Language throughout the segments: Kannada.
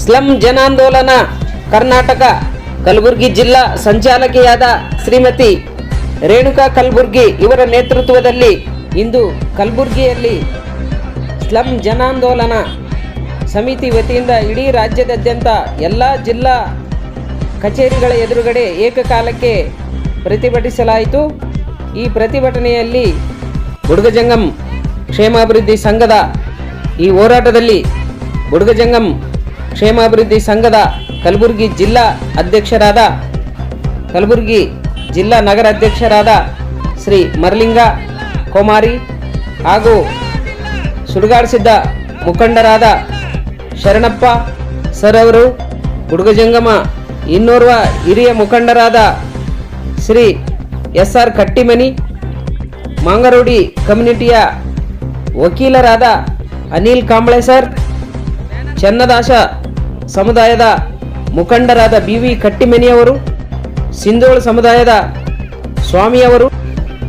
ಸ್ಲಂ ಜನಾಂದೋಲನ ಕರ್ನಾಟಕ ಕಲಬುರಗಿ ಜಿಲ್ಲಾ ಸಂಚಾಲಕಿಯಾದ ಶ್ರೀಮತಿ ರೇಣುಕಾ ಕಲಬುರ್ಗಿ ಇವರ ನೇತೃತ್ವದಲ್ಲಿ ಇಂದು ಕಲಬುರಗಿಯಲ್ಲಿ ಸ್ಲಂ ಜನಾಂದೋಲನ ಸಮಿತಿ ವತಿಯಿಂದ ಇಡೀ ರಾಜ್ಯದಾದ್ಯಂತ ಎಲ್ಲ ಜಿಲ್ಲಾ ಕಚೇರಿಗಳ ಎದುರುಗಡೆ ಏಕಕಾಲಕ್ಕೆ ಪ್ರತಿಭಟಿಸಲಾಯಿತು. ಈ ಪ್ರತಿಭಟನೆಯಲ್ಲಿ ಬುಡುಗಜಂಗಂ ಕ್ಷೇಮಾಭಿವೃದ್ಧಿ ಸಂಘದ ಈ ಹೋರಾಟದಲ್ಲಿ ಬುಡುಗಜಂಗಂ ಕ್ಷೇಮಾಭಿವೃದ್ಧಿ ಸಂಘದ ಕಲಬುರಗಿ ಜಿಲ್ಲಾ ಅಧ್ಯಕ್ಷರಾದ ಕಲಬುರಗಿ ಜಿಲ್ಲಾ ನಗರ ಅಧ್ಯಕ್ಷರಾದ ಶ್ರೀ ಮರಲಿಂಗ ಕೋಮಾರಿ ಹಾಗೂ ಸುಡುಗಾಡಿಸಿದ್ದ ಮುಖಂಡರಾದ ಶರಣಪ್ಪ ಸರ್ ಅವರು, ಬುಡುಗಜಂಗಮ ಇನ್ನೋರ್ವ ಹಿರಿಯ ಮುಖಂಡರಾದ ಶ್ರೀ SR ಕಟ್ಟಿಮನಿ, ಮಾಂಗರೋಡಿ ಕಮ್ಯುನಿಟಿಯ ವಕೀಲರಾದ ಅನಿಲ್ ಕಾಂಬ್ಳೆ ಸರ್, ಚನ್ನದಾಸ ಸಮುದಾಯದ ಮುಖಂಡರಾದ BV ಕಟ್ಟಿಮನಿಯವರು, ಸಿಂಧೋಳ ಸಮುದಾಯದ ಸ್ವಾಮಿಯವರು,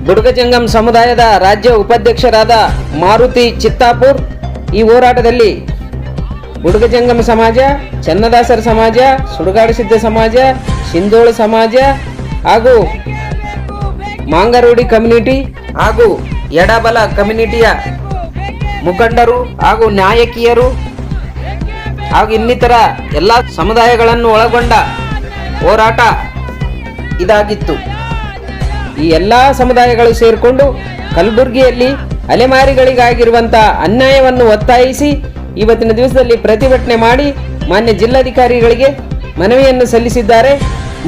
ಬುಡುಗಜಂಗಂ ಸಮುದಾಯದ ರಾಜ್ಯ ಉಪಾಧ್ಯಕ್ಷರಾದ ಮಾರುತಿ ಚಿತ್ತಾಪುರ್. ಈ ಹೋರಾಟದಲ್ಲಿ ಬುಡುಗಜಂಗಮ ಸಮಾಜ, ಚನ್ನದಾಸರ ಸಮಾಜ, ಸುಡುಗಾಡಿಸಿದ್ದ ಸಮಾಜ, ಸಿಂಧೋಳ ಸಮಾಜ ಹಾಗೂ ಮಾಂಗರೋಡಿ ಕಮ್ಯುನಿಟಿ ಹಾಗೂ ಎಡಬಲ ಕಮ್ಯುನಿಟಿಯ ಮುಖಂಡರು ಹಾಗೂ ನಾಯಕಿಯರು ಹಾಗೂ ಇನ್ನಿತರ ಎಲ್ಲ ಸಮುದಾಯಗಳನ್ನು ಒಳಗೊಂಡ ಹೋರಾಟ ಇದಾಗಿತ್ತು. ಈ ಎಲ್ಲ ಸಮುದಾಯಗಳು ಸೇರಿಕೊಂಡು ಕಲಬುರಗಿಯಲ್ಲಿ ಅಲೆಮಾರಿಗಳಿಗಾಗಿರುವಂಥ ಅನ್ಯಾಯವನ್ನು ಒತ್ತಾಯಿಸಿ ಇವತ್ತಿನ ದಿವಸದಲ್ಲಿ ಪ್ರತಿಭಟನೆ ಮಾಡಿ ಮಾನ್ಯ ಜಿಲ್ಲಾಧಿಕಾರಿಗಳಿಗೆ ಮನವಿಯನ್ನು ಸಲ್ಲಿಸಿದ್ದಾರೆ.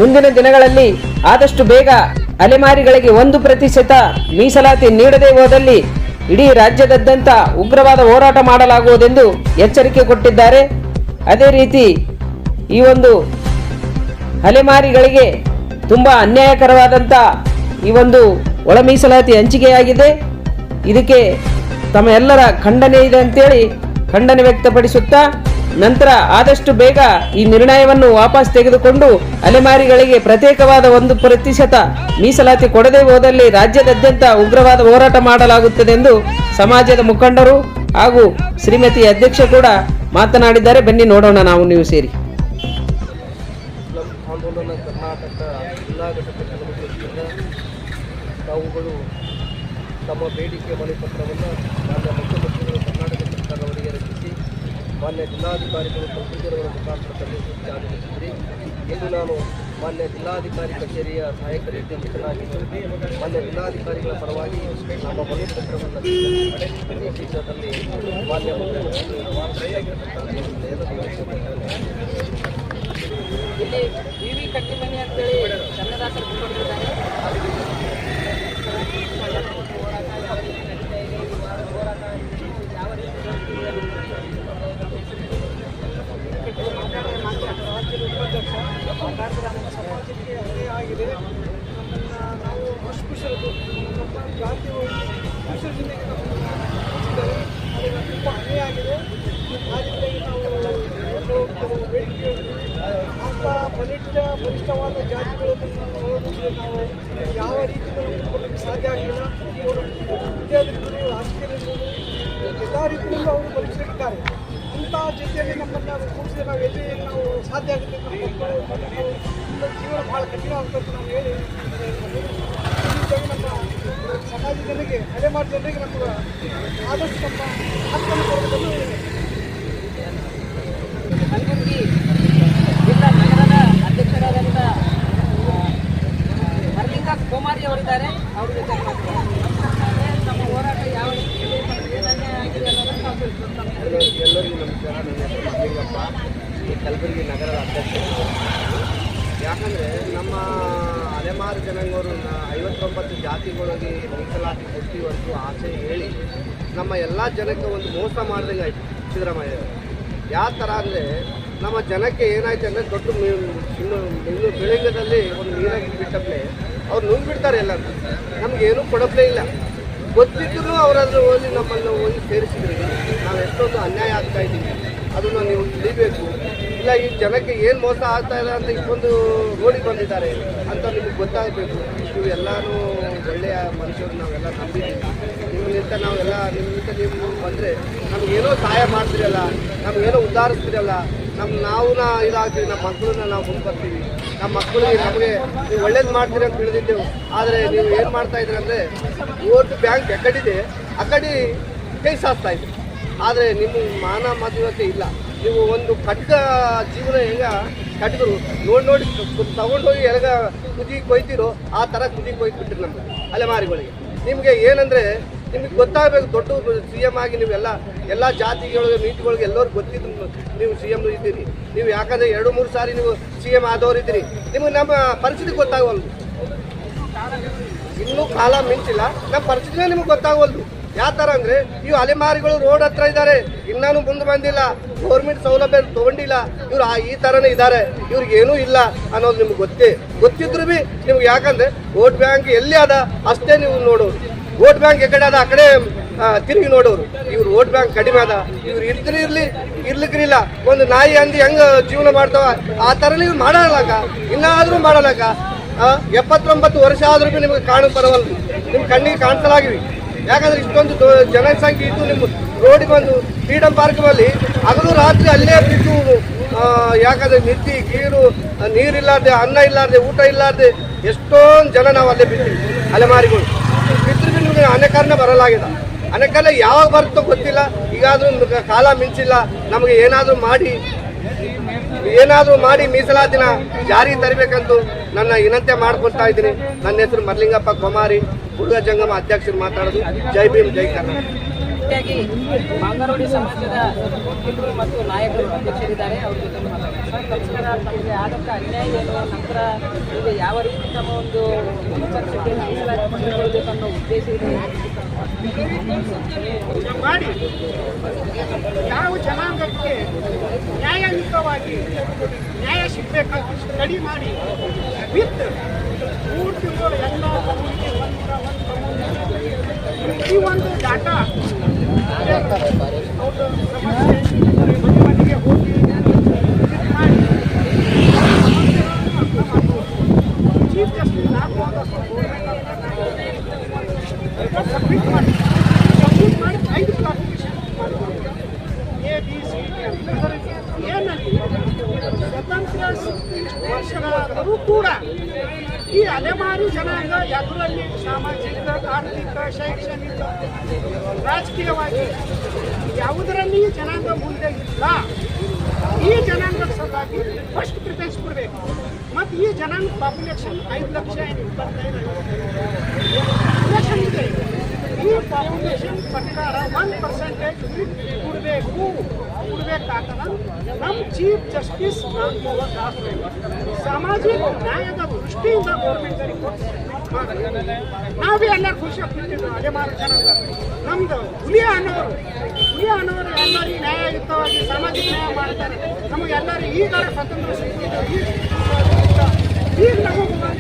ಮುಂದಿನ ದಿನಗಳಲ್ಲಿ ಆದಷ್ಟು ಬೇಗ ಅಲೆಮಾರಿಗಳಿಗೆ 1% ಮೀಸಲಾತಿ ನೀಡದೇ ಹೋದಲ್ಲಿ ಇಡೀ ರಾಜ್ಯದಾದ್ಯಂತ ಉಗ್ರವಾದ ಹೋರಾಟ ಮಾಡಲಾಗುವುದೆಂದು ಎಚ್ಚರಿಕೆ ಕೊಟ್ಟಿದ್ದಾರೆ. ಅದೇ ರೀತಿ ಈ ಒಂದು ಅಲೆಮಾರಿಗಳಿಗೆ ತುಂಬ ಅನ್ಯಾಯಕರವಾದಂಥ ಈ ಒಂದು ಒಳ ಮೀಸಲಾತಿ ಹಂಚಿಕೆಯಾಗಿದೆ. ಇದಕ್ಕೆ ತಮ್ಮ ಎಲ್ಲರ ಖಂಡನೆ ಇದೆ ಅಂತೇಳಿ ಖಂಡನೆ ವ್ಯಕ್ತಪಡಿಸುತ್ತಾ ನಂತರ ಆದಷ್ಟು ಬೇಗ ಈ ನಿರ್ಣಯವನ್ನು ವಾಪಸ್ ತೆಗೆದುಕೊಂಡು ಅಲೆಮಾರಿಗಳಿಗೆ ಪ್ರತ್ಯೇಕವಾದ 1% ಮೀಸಲಾತಿ ಕೊಡದೇ ಹೋದಲ್ಲಿ ರಾಜ್ಯದಾದ್ಯಂತ ಉಗ್ರವಾದ ಹೋರಾಟ ಮಾಡಲಾಗುತ್ತದೆ ಎಂದು ಸಮಾಜದ ಮುಖಂಡರು ಹಾಗೂ ಶ್ರೀಮತಿ ಅಧ್ಯಕ್ಷ ಕೂಡ ಮಾತನಾಡಿದ್ದಾರೆ. ಬನ್ನಿ ನೋಡೋಣ ನಾವು ನೀವು ಸೇರಿ. ಆಂದೋಲನ ಕರ್ನಾಟಕ ಜಿಲ್ಲಾ ಘಟಕ ಕಲಬುರಗಿಯಿಂದ ತಾವುಗಳು ತಮ್ಮ ಬೇಡಿಕೆ ಮನವಿಪತ್ರವನ್ನು ಮಾನ್ಯ ಮುಖ್ಯಮಂತ್ರಿಗಳು ಕರ್ನಾಟಕ ಸರ್ಕಾರವರಿಗೆ ರಚಿಸಿ ಮಾನ್ಯ ಜಿಲ್ಲಾಧಿಕಾರಿಗಳು ಕಲಬುರಗಿಯವರ ಮುಖಾಂತರ ಸಲ್ಲಿಸಿ ಆದೇಶಿಸಿದ್ರಿ. ಇಂದು ನಾನು ಮಾನ್ಯ ಜಿಲ್ಲಾಧಿಕಾರಿ ಕಚೇರಿಯ ಸಹಾಯಕ ನಿರ್ದೇಶಕನಾಗಿದ್ದು ಮಾನ್ಯ ಜಿಲ್ಲಾಧಿಕಾರಿಗಳ ಪರವಾಗಿ ನಮ್ಮ ಮನವಿಪತ್ರವನ್ನು ಈ ಶೀಘ್ರದಲ್ಲಿ ಮಾನ್ಯ ಇಲ್ಲಿ BV ಕಟ್ಟಿಮನಿ ಅಂತೇಳಿ ಚನ್ನದಾಸರ ಮುಖಂಡರಿದ್ದಾರೆ. ಸಮಾಜಕ್ಕೆ ಅನ್ಯಾಯ ಆಗಿದೆ. ನಮ್ಮನ್ನು ನಾವು ಅಸ್ಪೃಶ್ಯರು ನಮ್ಮ ಜಾತಿ ವಿಸರ್ಜನೆಗೆ ನಮ್ಮನ್ನು ಅದನ್ನು ತುಂಬ ಅನ್ಯಾಯ ಆಗಿದೆ. ಆದ್ದರಿಂದ ನಾವು ಬೇಡಿಕೆ ಅಂಥ ಬಲಿಷ್ಠವಾದ ಜಾತಿಗಳನ್ನು ನೋಡೋದಕ್ಕೆ ನಾವು ಯಾವ ರೀತಿ ಕೊಡಲಿಕ್ಕೆ ಸಾಧ್ಯ ಆಗಿಲ್ಲ. ಇವರು ವಿದ್ಯಾರ್ಥಿಗಳು, ರಾಜಕೀಯಗಳು ಎಲ್ಲ ರೀತಿಯಲ್ಲೂ ಅವರು ಬಲಿಷ್ಠರಿದ್ದಾರೆ. ಅಂಥ ಜೊತೆಯಲ್ಲಿ ನಮ್ಮನ್ನು ಕೂಡಿಸಿ ನಾವು ಎಲ್ಲಿ ನಾವು ಸಾಧ್ಯ ಆಗುತ್ತೆ. ನಮ್ಮ ಜೀವನ ಭಾಳ ಕಠಿಣ ಆಗ್ತದೆ ನಾವು ಹೇಳಿ ನಮ್ಮ ಸಮಾಜ ಜನರಿಗೆ ಅಲೆಮಾರಿ ಜನರಿಗೆ ನಮಗೆ ಆದಷ್ಟು ನಮ್ಮ ಹಕ್ಕನ್ನು ಕೊಡೋದನ್ನು ಕಲಬುರಗಿ ಜಿಲ್ಲಾ ನಗರದ ಅಧ್ಯಕ್ಷರಾದಂಥ ಮರಲಿಂಗ ಕೋಮಾರಿ ಅವರಿದ್ದಾರೆ. ಅವರಿಗೆ ನಮ್ಮ ಹೋರಾಟ ಯಾವ ರೀತಿ ಇದೆ, ಏನೇ ಆಗಿದೆ ಅನ್ನೋದನ್ನು ನಾವು ತಿಳಿಸ್ಕೊಡ್ತಾನೆ. ಎಲ್ಲರಿಗೂ ನಮಸ್ಕಾರ. ನನ್ನ ಹೆಸರು ಮರಲಿಂಗಪ್ಪ, ಈ ಕಲಬುರಗಿ ನಗರದ ಅಧ್ಯಕ್ಷರು. ಯಾಕಂದರೆ ನಮ್ಮ ಅಲೆಮಾರು ಜನಾಂಗವರು 59 ಜಾತಿ ಜಾತಿಗಳಿಗೆ ಮೀಸಲಾತಿ ಕೊಡ್ತೀವಿ ಹೊರತು ಆಸೆ ಹೇಳಿ ನಮ್ಮ ಎಲ್ಲ ಜನಕ್ಕೆ ಒಂದು ಮೋಸ ಮಾಡ್ದಂಗೆ ಆಯ್ತು ಸಿದ್ದರಾಮಯ್ಯ. ಯಾವ ಥರ ಅಂದರೆ ನಮ್ಮ ಜನಕ್ಕೆ ಏನಾಯ್ತು ಅಂದರೆ ದೊಡ್ಡ ಇನ್ನು ಬೆಳಂಗದಲ್ಲಿ ಒಂದು ನೀರಾಗಿ ಬಿಟ್ಟಪ್ಲೆ ಅವ್ರು ನುಂಗ್ಬಿಡ್ತಾರೆ ಎಲ್ಲ, ನಮಗೇನು ಕೊಡಪ್ಲೇ ಇಲ್ಲ. ಗೊತ್ತಿದ್ರೂ ಅವರನ್ನು ಹೋಗಿ ನಮ್ಮನ್ನು ಹೋಗಿ ಸೇರಿಸಿದ್ರಿ. ನಾವು ಎಷ್ಟೊಂದು ಅನ್ಯಾಯ ಆಗ್ತಾ ಇದ್ದೀವಿ ಅದನ್ನು ನೀವು ತಿಳಿಬೇಕು. ಇಲ್ಲ ಈ ಜನಕ್ಕೆ ಏನು ಮೋಸ ಆಗ್ತಾ ಇದೆ ಅಂತ ಇಷ್ಟೊಂದು ರೋಡಿಗೆ ಬಂದಿದ್ದಾರೆ ಅಂತ ನಿಮಗೆ ಗೊತ್ತಾಗಬೇಕು. ನೀವು ಎಲ್ಲರೂ ಒಳ್ಳೆಯ ಮನುಷ್ಯರು, ನಾವೆಲ್ಲ ನಂಬಿದ್ದೀವಿ ನಿಮ್ಮಲ್ಲಿಂದ. ನಾವೆಲ್ಲ ನಿಮ್ಮಿಂದ ನೀವು ಬಂದರೆ ನಮಗೇನೋ ಸಹಾಯ ಮಾಡ್ತೀರಲ್ಲ, ನಮಗೇನೋ ಉದ್ಧಾರಿಸ್ತೀರಲ್ಲ, ನಾವು ಇದಾಗ್ತೀವಿ, ನಮ್ಮ ಮಕ್ಕಳನ್ನ ನಾವು ಮುಂಬರ್ತೀವಿ, ನಮ್ಮ ಮಕ್ಕಳಿಗೆ ನಮಗೆ ನೀವು ಒಳ್ಳೇದು ಮಾಡ್ತೀರಿ ಅಂತ ತಿಳಿದಿದ್ದೆವು. ಆದರೆ ನೀವು ಏನು ಮಾಡ್ತಾ ಇದ್ದೀರಿ ಅಂದರೆ ವೋಟ್ ಬ್ಯಾಂಕ್ ಎಕಡಿದೆ ಆ ಕಡೆ ಕೈ ಸಾಸ್ತಾ ಇದ್ದೀರಿ. ಆದರೆ ನಿಮ್ಮ ಮಾನ ಮಾತುಕತೆ ಇಲ್ಲ. ನೀವು ಒಂದು ಖಡ್ಗ ಜೀವನ ಹೆಂಗೆ ಖಡ್ಗರು ನೋಡಿ ತಗೊಂಡೋಗಿ ಎಲ್ಗ ಕುದಿಗೆ ಕೊಯ್ತೀರೋ ಆ ಥರ ಕುದಿಗೆ ಕೊಯ್ದುಬಿಟ್ರಿ ನಮ್ಮ ಅಲೆಮಾರಿಗಳಿಗೆ. ನಿಮಗೆ ಏನಂದರೆ ನಿಮಗೆ ಗೊತ್ತಾಗಬೇಕು, ದೊಡ್ಡ CM ಆಗಿ ನೀವೆಲ್ಲ ಎಲ್ಲ ಜಾತಿಗಳಿಗೆ ನೀತಿಗಳಿಗೆ ಎಲ್ಲರೂ ಗೊತ್ತಿದ್ದು ನೀವು CM ಇದ್ದೀರಿ. ನೀವು ಯಾಕಂದರೆ 2-3 ಸಾರಿ ನೀವು CM ಆದವ್ರು ಇದ್ದೀರಿ. ನಿಮಗೆ ನಮ್ಮ ಪರಿಸ್ಥಿತಿ ಗೊತ್ತಾಗವಲ್ದು. ಇನ್ನೂ ಕಾಲ ಮಿಂಚಿಲ್ಲ, ನಮ್ಮ ಪರಿಸ್ಥಿತಿನೇ ನಿಮಗೆ ಗೊತ್ತಾಗವಲ್ದು. ಯಾವ ಥರ ಅಂದರೆ ಇವು ಅಲೆಮಾರಿಗಳು ರೋಡ್ ಹತ್ರ ಇದ್ದಾರೆ, ಇನ್ನೂ ಮುಂದೆ ಬಂದಿಲ್ಲ, ಗೌರ್ಮೆಂಟ್ ಸೌಲಭ್ಯ ತೊಗೊಂಡಿಲ್ಲ, ಇವ್ರು ಈ ಥರನೇ ಇದ್ದಾರೆ, ಇವ್ರಿಗೇನೂ ಇಲ್ಲ ಅನ್ನೋದು ನಿಮ್ಗೆ ಗೊತ್ತಿದ್ರು ಭೀ ನಿಮ್ಗೆ ಯಾಕಂದರೆ ವೋಟ್ ಬ್ಯಾಂಕ್ ಎಲ್ಲಿ ಅದ ಅಷ್ಟೇ ನೀವು ನೋಡೋರು. ವೋಟ್ ಬ್ಯಾಂಕ್ ಎಕಡೆ ಅದ ಆ ಕಡೆ ತಿರುಗಿ ನೋಡೋರು. ಇವ್ರು ವೋಟ್ ಬ್ಯಾಂಕ್ ಕಡಿಮೆ ಅದ, ಇವ್ರು ಇರ್ಲಿಕ್ಕಿಲ್ಲ. ಒಂದು ನಾಯಿ ಹಂದಿ ಹೆಂಗೆ ಜೀವನ ಮಾಡ್ತಾವ ಆ ಥರನೇ ಇವ್ರು ಮಾಡಲಕ್ಕ, ಇನ್ನಾದರೂ ಮಾಡಲಕ್ಕ. 79 ವರ್ಷ ಆದ್ರೂ ಭೀ ನಿಮಗೆ ಕಾಣು ಬರವಲ್ದು, ನಿಮ್ಮ ಕಣ್ಣಿಗೆ ಕಾಣಿಸಲಾಗಿವಿ. ಯಾಕಂದ್ರೆ ಇಷ್ಟೊಂದು ಜನಸಂಖ್ಯೆ ಇದ್ದು ನಿಮ್ಮ ರೋಡಿಗೆ ಬಂದು ಫ್ರೀಡಮ್ ಪಾರ್ಕ್ನಲ್ಲಿ ಹಗಲು ರಾತ್ರಿ ಅಲ್ಲೇ ಬಿದ್ದು ಯಾಕಂದರೆ ನಿದ್ದೆ ಗೀರು ನೀರಿಲ್ಲಾರ್ದೆ, ಅನ್ನ ಇಲ್ಲಾರ್ದೆ, ಊಟ ಇಲ್ಲಾರ್ದೆ ಎಷ್ಟೊಂದು ಜನ ನಾವು ಅಲ್ಲೇ ಬಿದ್ದೀವಿ ಅಲೆಮಾರಿಗಳು. ಬಿದ್ದರೂ ಭೀ ನಿಮಗೆ ಅನೇಕರನ್ನ ಬರಲಾಗಿದೆ. ಅನೇಕರನ್ನ ಯಾವಾಗ ಬರುತ್ತೋ ಗೊತ್ತಿಲ್ಲ. ಈಗಾದರೂ ಕಾಲ ಮಿಂಚಿಲ್ಲ, ನಮಗೆ ಏನಾದರೂ ಮಾಡಿ ಮೀಸಲಾತಿನ ಜಾರಿ ತರಬೇಕಂತೂ ನನ್ನ ವಿನಂತಿ ಮಾಡ್ಕೊಳ್ತಾ ಇದ್ದೀನಿ. ನನ್ನ ಹೆಸರು ಮರ್ಲಿಂಗಪ್ಪ ಕೊಮಾರಿ, ಹುಡುಗ ಜಂಗಮ ಅಧ್ಯಕ್ಷರು ಮಾತಾಡೋದು. ಜೈ ಭೀಮ್, ಜೈ ಕರ್ನಾಟಕ. ಮುಖ್ಯವಾಗಿ ಮಾಂಗರೋಡಿ ಸಮಾಜದ ವಕೀಲರು ಮತ್ತು ನಾಯಕರು ಅಧ್ಯಕ್ಷರಿದ್ದಾರೆ, ಅವ್ರ ಜೊತೆ ಮಾತಾಡೋಣ. ಸರ್ ನಮಸ್ಕಾರ. ತಮಗೆ ಆದಂಥ ಅನ್ಯಾಯ ಏನು, ನಂತರ ಈಗ ಯಾವ ರೀತಿ ತಮ್ಮ ಒಂದು ಪಕ್ಷಕ್ಕೆ ಮೀಸಲಾತಿ ಪಡೆದುಕೊಳ್ಳಬೇಕನ್ನೋ ಉದ್ದೇಶ ಇದೆ ಮಾಡಿ ಯಾವ ಜನಾಂಗಕ್ಕೆ ನ್ಯಾಯಯುತವಾಗಿ ನ್ಯಾಯ ಸಿಗಬೇಕಾಗಿ ಸ್ಟಡಿ ಮಾಡಿ ವಿತ್ ಪೂರ್ತಿಗಳು ಎಲ್ಲ ಪ್ರತಿಯೊಂದು ಡಾಟಾ ಅವ್ರ ಸಮಸ್ಯೆ ಮನೆಗೆ ಹೋಗಿ ಮಾಡಿ ಚೀಫ್ ಜಸ್ಟಿಸ್ ಸಬ್ಮಿಟ್ ಮಾಡಿ 5 ಕ್ಲಾಸಿಫಿಕೇಶನ್ ABCD ಏನಲ್ಲಿ ಸ್ವತಂತ್ರ ವರ್ಷಗಳಾದರೂ ಕೂಡ ಈ ಅಲೆಮಾರಿ ಜನಾಂಗ ಯಾವುದರಲ್ಲಿ ಸಾಮಾಜಿಕ, ಆರ್ಥಿಕ, ಶೈಕ್ಷಣಿಕ, ರಾಜಕೀಯವಾಗಿ ಯಾವುದರಲ್ಲಿ ಜನಾಂಗ ಮುಂದೆ ಇಲ್ಲ. ಈ ಜನಾಂಗದ ಸಲುವಾಗಿ ಫಸ್ಟ್ ಪ್ರಿಫರೆನ್ಸ್ ಕೊಡಬೇಕು. ಮತ್ತು ಈ ಜನಾಂಗ ಪಾಪ್ಯುಲೇಷನ್ 5,25,000 ಪಾಪ್ಯುಲೇಷನ್ ಇದೆ. ಈ ಪಾಪ್ಯುಲೇಷನ್ ಪ್ರಕಾರ 1% ಕೊಡಬೇಕಾಗಲ್ಲ. ನಮ್ಮ ಚೀಫ್ ಜಸ್ಟಿಸ್ ರಾಮಮೋಹನ್ ದಾಸ್ ಸಾಮಾಜಿಕ ನ್ಯಾಯದ ದೃಷ್ಟಿಯಿಂದ ಗೌರ್ಮೆಂಟರಿಗೆ ನಾವೇ ಎಲ್ಲರೂ ಖುಷಿ ಆಗ್ತಿದ್ದೀವಿ. ಅಲೆಮಾರಿ ಜನಾಂಗ ನಮ್ದು ಹುಲಿಯ ಅನ್ನೋರು ಎಲ್ಲರಿಗೂ ನ್ಯಾಯಯುತವಾಗಿ ಸಾಮಾಜಿಕ ನ್ಯಾಯ ಮಾಡ್ತಾರೆ. ನಮಗೆಲ್ಲರೂ ಈಗ ಸ್ವತಂತ್ರ ಈಗ